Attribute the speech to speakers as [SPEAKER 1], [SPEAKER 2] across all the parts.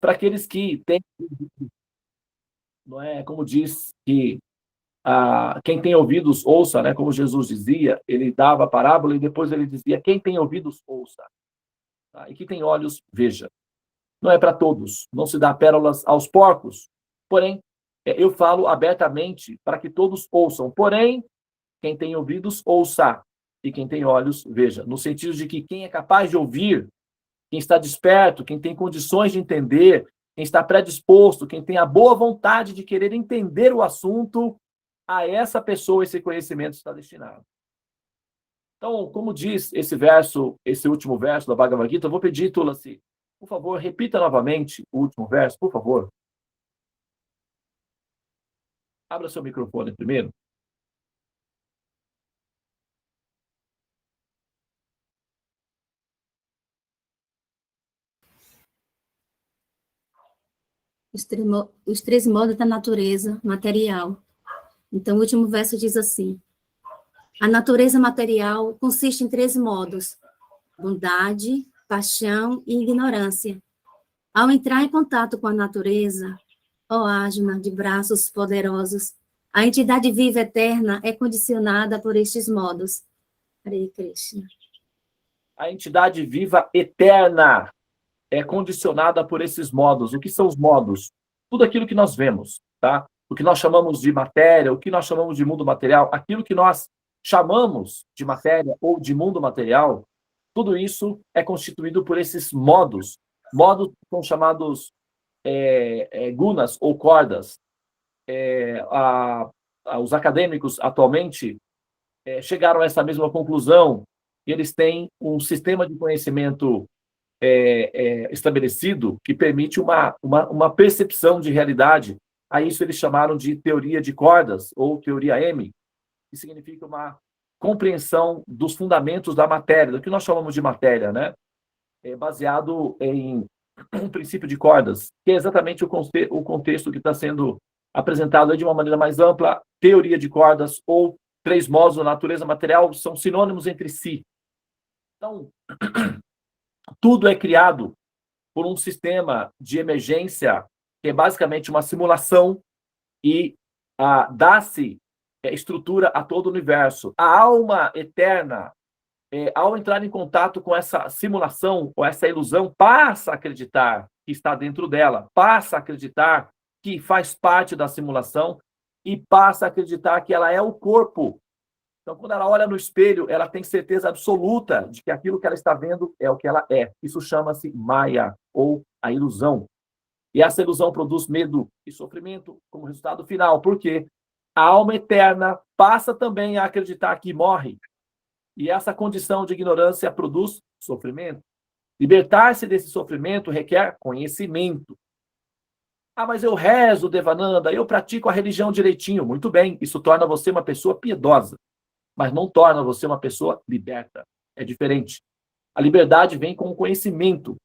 [SPEAKER 1] para aqueles que têm, não é, como diz que quem tem ouvidos ouça, né, como Jesus dizia, ele dava a parábola e depois ele dizia, quem tem ouvidos ouça, tá? E quem tem olhos veja. Não é para todos, não se dá pérolas aos porcos, porém, eu falo abertamente para que todos ouçam, porém, quem tem ouvidos ouça e quem tem olhos veja, no sentido de que quem é capaz de ouvir, quem está desperto, quem tem condições de entender, quem está predisposto, quem tem a boa vontade de querer entender o assunto, a essa pessoa esse conhecimento está destinado. Então, como diz esse verso, esse último verso da Bhagavad Gita, eu vou pedir, Tulasi, por favor, repita novamente o último verso, por favor. Abra seu microfone primeiro.
[SPEAKER 2] Os três modos da natureza material. Então, o último verso diz assim: a natureza material consiste em três modos: bondade, paixão e ignorância. Ao entrar em contato com a natureza, ó Ajna, de braços poderosos, a entidade viva eterna é condicionada por estes modos. Hare Krishna.
[SPEAKER 1] A entidade viva eterna é condicionada por esses modos. O que são os modos? Tudo aquilo que nós vemos, tá? O que nós chamamos de matéria, o que nós chamamos de mundo material, aquilo que nós chamamos de matéria ou de mundo material, tudo isso é constituído por esses modos. Modos são chamados gunas ou cordas. Os acadêmicos atualmente chegaram a essa mesma conclusão, e eles têm um sistema de conhecimento estabelecido que permite uma percepção de realidade. A isso eles chamaram de teoria de cordas, ou teoria M, que significa uma compreensão dos fundamentos da matéria, do que nós chamamos de matéria, né? Baseado em um princípio de cordas, que é exatamente o contexto que está sendo apresentado aí de uma maneira mais ampla. Teoria de cordas ou três modos da natureza material são sinônimos entre si. Então, tudo é criado por um sistema de emergência, que é basicamente uma simulação, e dá-se estrutura a todo o universo. A alma eterna, ao entrar em contato com essa simulação, ou essa ilusão, passa a acreditar que está dentro dela, passa a acreditar que faz parte da simulação e passa a acreditar que ela é o corpo. Então, quando ela olha no espelho, ela tem certeza absoluta de que aquilo que ela está vendo é o que ela é. Isso chama-se Maya, ou a ilusão. E essa ilusão produz medo e sofrimento como resultado final, porque a alma eterna passa também a acreditar que morre. E essa condição de ignorância produz sofrimento. Libertar-se desse sofrimento requer conhecimento. Mas eu rezo, Devananda, eu pratico a religião direitinho. Muito bem, isso torna você uma pessoa piedosa, mas não torna você uma pessoa liberta. É diferente. A liberdade vem com o conhecimento.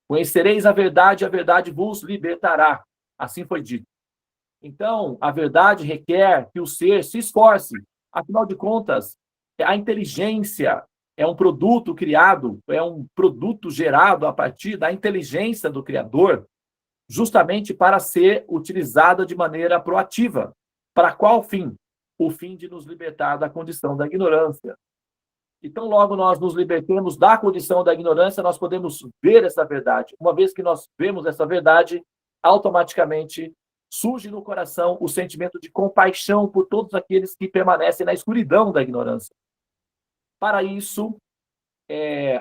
[SPEAKER 1] Conhecereis a verdade vos libertará. Assim foi dito. Então, a verdade requer que o ser se esforce. Afinal de contas, a inteligência é um produto criado, é um produto gerado a partir da inteligência do Criador, justamente para ser utilizada de maneira proativa. Para qual fim? O fim de nos libertar da condição da ignorância. Então, logo nós nos libertemos da condição da ignorância, nós podemos ver essa verdade. Uma vez que nós vemos essa verdade, automaticamente surge no coração o sentimento de compaixão por todos aqueles que permanecem na escuridão da ignorância. Para isso,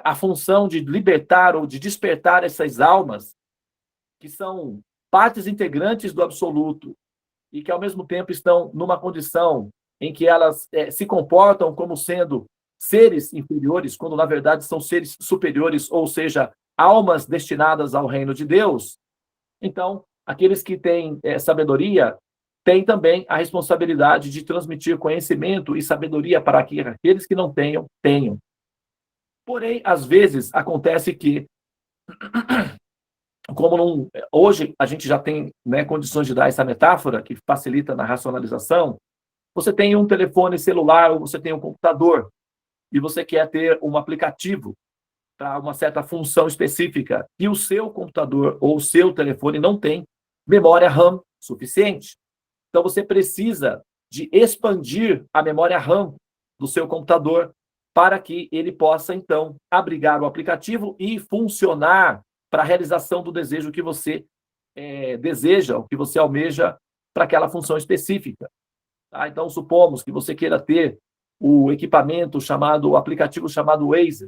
[SPEAKER 1] a função de libertar ou de despertar essas almas, que são partes integrantes do absoluto e que, ao mesmo tempo, estão numa condição em que elas se comportam como sendo seres inferiores, quando, na verdade, são seres superiores, ou seja, almas destinadas ao reino de Deus. Então, aqueles que têm sabedoria têm também a responsabilidade de transmitir conhecimento e sabedoria para que aqueles que não tenham, tenham. Porém, às vezes, acontece que, hoje a gente já tem, né, condições de dar essa metáfora que facilita na racionalização. Você tem um telefone celular ou você tem um computador e você quer ter um aplicativo para uma certa função específica, e o seu computador ou o seu telefone não tem memória RAM suficiente. Então, você precisa de expandir a memória RAM do seu computador para que ele possa, então, abrigar o aplicativo e funcionar para a realização do desejo que você deseja, o que você almeja para aquela função específica. Tá? Então, supomos que você queira ter o equipamento chamado, o aplicativo chamado Waze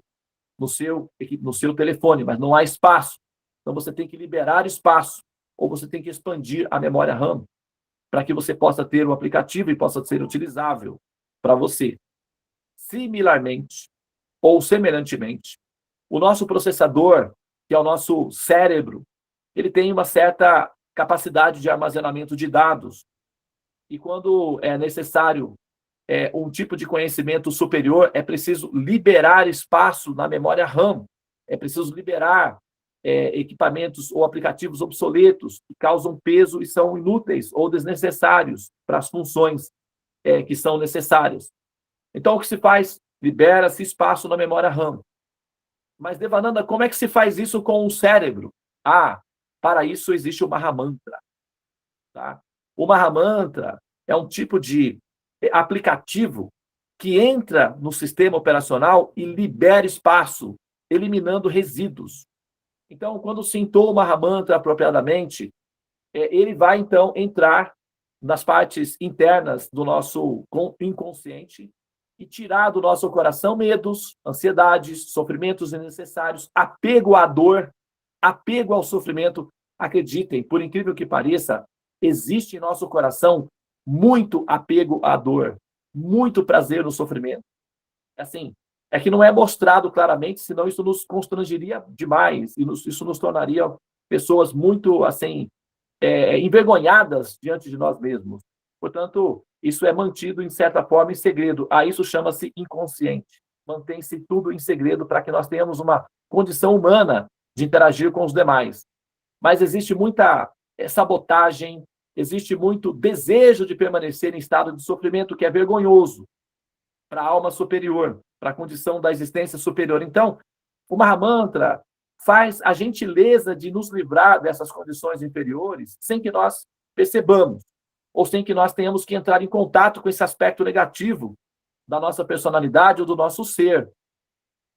[SPEAKER 1] no seu telefone, mas não há espaço. Então, você tem que liberar espaço, ou você tem que expandir a memória RAM para que você possa ter o aplicativo e possa ser utilizável para você. Similarmente, ou semelhantemente, o nosso processador, que é o nosso cérebro, ele tem uma certa capacidade de armazenamento de dados. E quando é necessário um tipo de conhecimento superior, é preciso liberar espaço na memória RAM, é preciso liberar equipamentos ou aplicativos obsoletos que causam peso e são inúteis ou desnecessários para as funções que são necessárias. Então, o que se faz? Libera-se espaço na memória RAM. Mas, Devananda, como é que se faz isso com o cérebro? Para isso existe o Mahamantra. Tá? O Mahamantra é um tipo de aplicativo que entra no sistema operacional e libera espaço, eliminando resíduos. Então, quando se entoa o Mahamantra apropriadamente, ele vai, então, entrar nas partes internas do nosso inconsciente e tirar do nosso coração medos, ansiedades, sofrimentos innecessários, apego à dor, apego ao sofrimento. Acreditem, por incrível que pareça, existe em nosso coração muito apego à dor, muito prazer no sofrimento. Assim, é que não é mostrado claramente, senão isso nos constrangeria demais, e isso nos tornaria pessoas muito, assim, envergonhadas diante de nós mesmos. Portanto, isso é mantido, em certa forma, em segredo. Isso chama-se inconsciente. Mantém-se tudo em segredo para que nós tenhamos uma condição humana de interagir com os demais. Mas existe muita sabotagem, existe muito desejo de permanecer em estado de sofrimento, que é vergonhoso para a alma superior, para a condição da existência superior. Então, o Mahamantra faz a gentileza de nos livrar dessas condições inferiores sem que nós percebamos, ou sem que nós tenhamos que entrar em contato com esse aspecto negativo da nossa personalidade ou do nosso ser.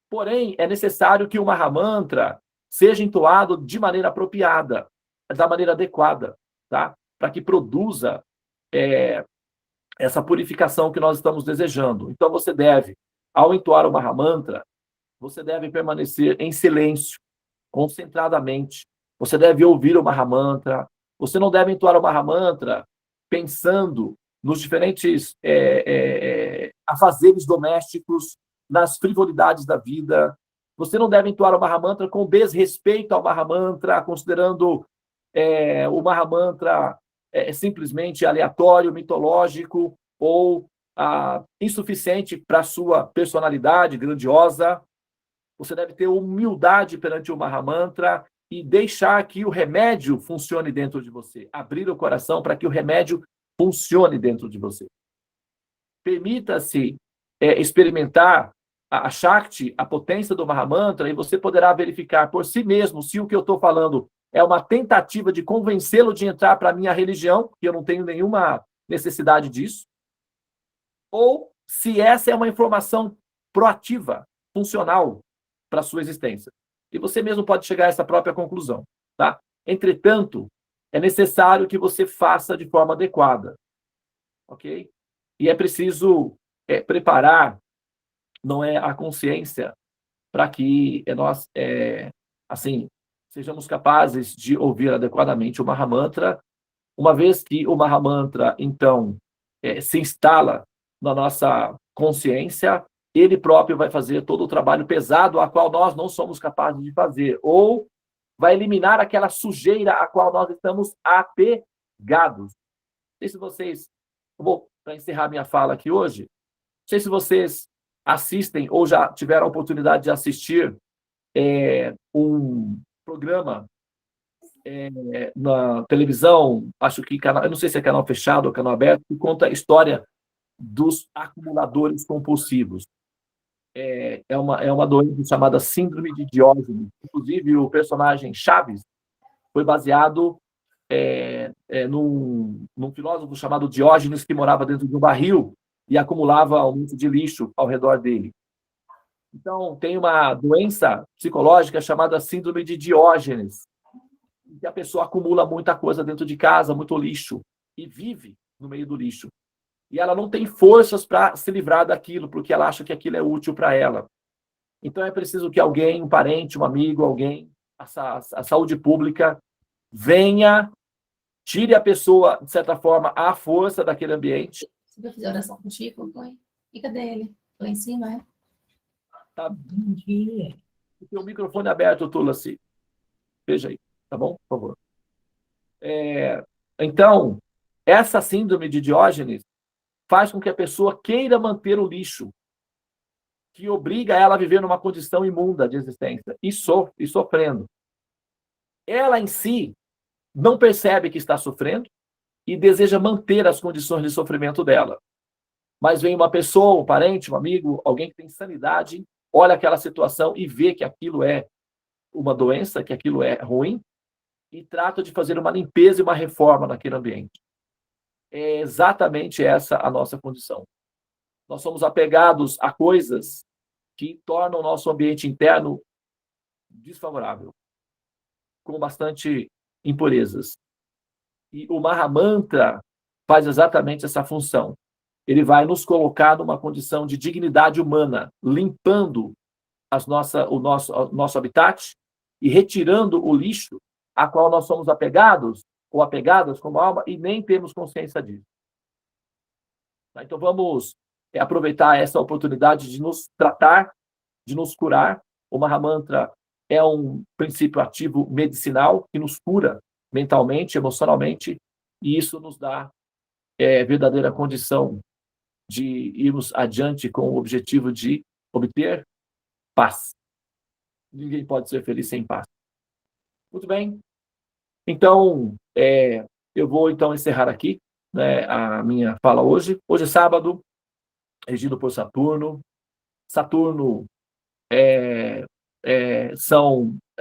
[SPEAKER 1] Porém, é necessário que o Mahamantra seja entoado de maneira apropriada, da maneira adequada, tá? Para que produza essa purificação que nós estamos desejando. Então, você deve, ao entoar o Mahamantra, você deve permanecer em silêncio, concentradamente. Você deve ouvir o Mahamantra. Você não deve entoar o Mahamantra pensando nos diferentes afazeres domésticos, nas frivolidades da vida. Você não deve entoar o Mahamantra com desrespeito ao Mahamantra, considerando o Mahamantra simplesmente aleatório, mitológico ou insuficiente para a sua personalidade grandiosa. Você deve ter humildade perante o Mahamantra e deixar que o remédio funcione dentro de você. Abrir o coração para que o remédio funcione dentro de você. Permita-se experimentar a Shakti, a potência do Mahamantra, e você poderá verificar por si mesmo se o que eu estou falando é uma tentativa de convencê-lo de entrar para a minha religião, que eu não tenho nenhuma necessidade disso, ou se essa é uma informação proativa, funcional para a sua existência. E você mesmo pode chegar a essa própria conclusão, tá? Entretanto, é necessário que você faça de forma adequada, ok? E é preciso preparar, não é, a consciência para que nós, assim, sejamos capazes de ouvir adequadamente o Mahamantra, uma vez que o Mahamantra, então, se instala na nossa consciência, ele próprio vai fazer todo o trabalho pesado a qual nós não somos capazes de fazer, ou vai eliminar aquela sujeira a qual nós estamos apegados. Não sei se vocês, para encerrar minha fala aqui hoje, não sei se vocês assistem ou já tiveram a oportunidade de assistir um programa na televisão, acho que canal, eu não sei se é canal fechado ou canal aberto, que conta a história dos acumuladores compulsivos. é uma doença chamada Síndrome de Diógenes. Inclusive, o personagem Chaves foi baseado num filósofo chamado Diógenes, que morava dentro de um barril e acumulava um monte de lixo ao redor dele. Então, tem uma doença psicológica chamada Síndrome de Diógenes, em que a pessoa acumula muita coisa dentro de casa, muito lixo, e vive no meio do lixo. E ela não tem forças para se livrar daquilo, porque ela acha que aquilo é útil para ela. Então, é preciso que alguém, um parente, um amigo, alguém, a saúde pública, venha, tire a pessoa, de certa forma, à força daquele ambiente.
[SPEAKER 3] Se eu fizer oração contigo, põe. E cadê ele? Lá em cima, é?
[SPEAKER 1] Tá bem. Tem o microfone aberto, Tula-se. Veja aí, tá bom? Por favor. Então, essa síndrome de Diógenes faz com que a pessoa queira manter o lixo, que obriga ela a viver numa condição imunda de existência e sofrendo. Ela em si não percebe que está sofrendo e deseja manter as condições de sofrimento dela. Mas vem uma pessoa, um parente, um amigo, alguém que tem sanidade, olha aquela situação e vê que aquilo é uma doença, que aquilo é ruim, e trata de fazer uma limpeza e uma reforma naquele ambiente. É exatamente essa a nossa condição. Nós somos apegados a coisas que tornam o nosso ambiente interno desfavorável, com bastante impurezas. E o Mahamantra faz exatamente essa função. Ele vai nos colocar numa condição de dignidade humana, limpando o nosso habitat e retirando o lixo a qual nós somos apegados ou apegadas como alma e nem temos consciência disso. Então vamos aproveitar essa oportunidade de nos tratar, de nos curar. O Mahamantra é um princípio ativo medicinal que nos cura mentalmente, emocionalmente, e isso nos dá verdadeira condição de irmos adiante com o objetivo de obter paz. Ninguém pode ser feliz sem paz. Muito bem. Então, eu vou então encerrar aqui, né, a minha fala hoje. Hoje é sábado, regido por Saturno. Saturno é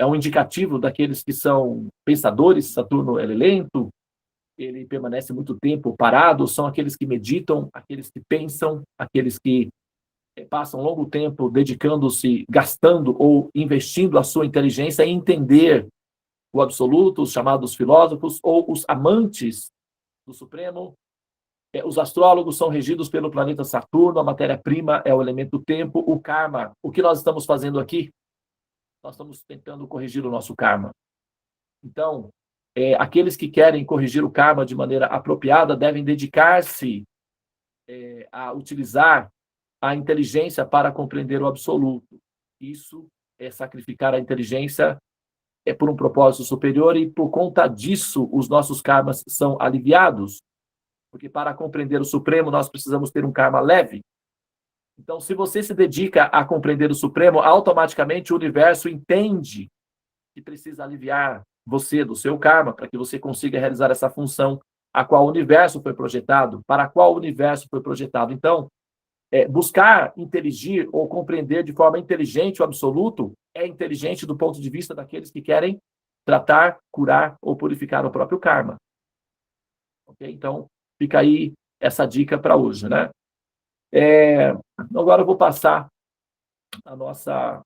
[SPEAKER 1] um indicativo daqueles que são pensadores. Saturno é lento, ele permanece muito tempo parado, são aqueles que meditam, aqueles que pensam, aqueles que passam longo tempo dedicando-se, gastando ou investindo a sua inteligência em entender o absoluto, os chamados filósofos, ou os amantes do Supremo. Os astrólogos são regidos pelo planeta Saturno, a matéria-prima é o elemento tempo, o karma. O que nós estamos fazendo aqui? Nós estamos tentando corrigir o nosso karma. Então, aqueles que querem corrigir o karma de maneira apropriada devem dedicar-se a utilizar a inteligência para compreender o absoluto. Isso é sacrificar a inteligência por um propósito superior e, por conta disso, os nossos karmas são aliviados. Porque para compreender o Supremo, nós precisamos ter um karma leve. Então, se você se dedica a compreender o Supremo, automaticamente o universo entende que precisa aliviar você do seu karma para que você consiga realizar essa função a qual o universo foi projetado, para a qual o universo foi projetado. Então, buscar inteligir ou compreender de forma inteligente o absoluto é inteligente do ponto de vista daqueles que querem tratar, curar ou purificar o próprio karma. Okay? Então, fica aí essa dica para hoje, né? Agora eu vou passar a nossa